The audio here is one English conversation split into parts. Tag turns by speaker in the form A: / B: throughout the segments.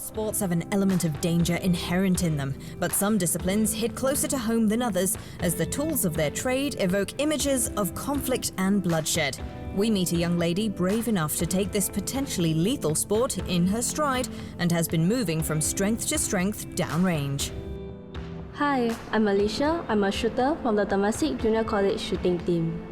A: sports have an element of danger inherent in them, but some disciplines hit closer to home than others as the tools of their trade evoke images of conflict and bloodshed. We meet a young lady brave enough to take this potentially lethal sport in her stride and has been moving from strength to strength downrange.
B: Hi, I'm Alicia. I'm a shooter from the Temasek Junior College shooting team.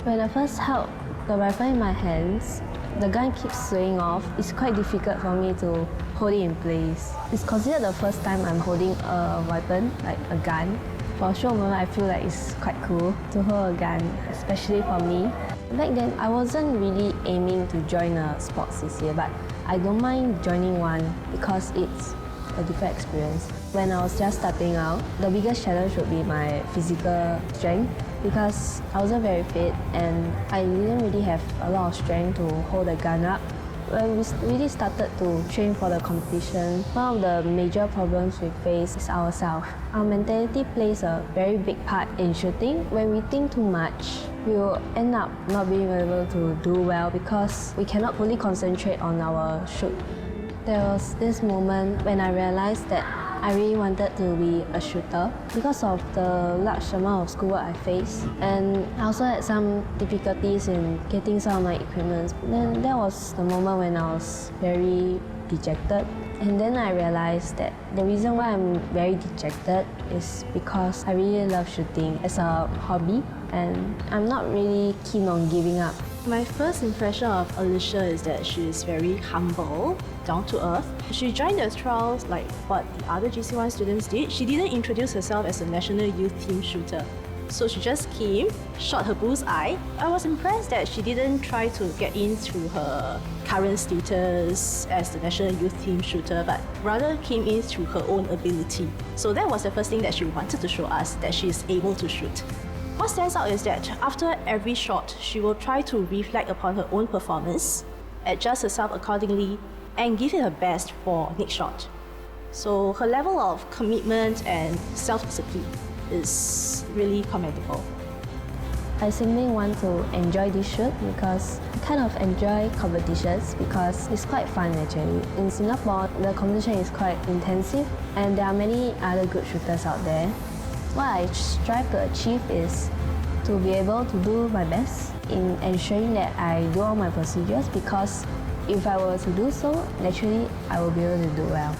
B: When I first held the rifle in my hands, the gun keeps swaying off. It's quite difficult for me to hold it in place. It's considered the first time I'm holding a weapon, like a gun. For a short moment, I feel like it's quite cool to hold a gun, especially for me. Back then, I wasn't really aiming to join a sports CCA, but I don't mind joining one because it's a different experience. When I was just starting out, the biggest challenge would be my physical strength because I wasn't very fit and I didn't really have a lot of strength to hold the gun up. When we really started to train for the competition, one of the major problems we face is ourselves. Our mentality plays a very big part in shooting. When we think too much, we will end up not being able to do well because we cannot fully concentrate on our shoot. There was this moment when I realized that I really wanted to be a shooter because of the large amount of schoolwork I faced, and I also had some difficulties in getting some of my equipment. Then that was the moment when I was very dejected, and then I realized that the reason why I'm very dejected is because I really love shooting as a hobby and I'm not really keen on giving up.
C: My first impression of Alicia is that she is very humble, down to earth. She joined the trials like what the other GC1 students did. She didn't introduce herself as a national youth team shooter. So she just came, shot her bullseye. I was impressed that she didn't try to get in through her current status as the national youth team shooter, but rather came in through her own ability. So that was the first thing that she wanted to show us, that she is able to shoot. What stands out is that after every shot, she will try to reflect upon her own performance, adjust herself accordingly, and give it her best for next shot. So her level of commitment and self-discipline is really commendable.
B: I simply want to enjoy this shoot because I kind of enjoy competitions because it's quite fun actually. In Singapore, the competition is quite intensive and there are many other good shooters out there. What I strive to achieve is to be able to do my best in ensuring that I do all my procedures because if I were to do so, naturally I will be able to do well.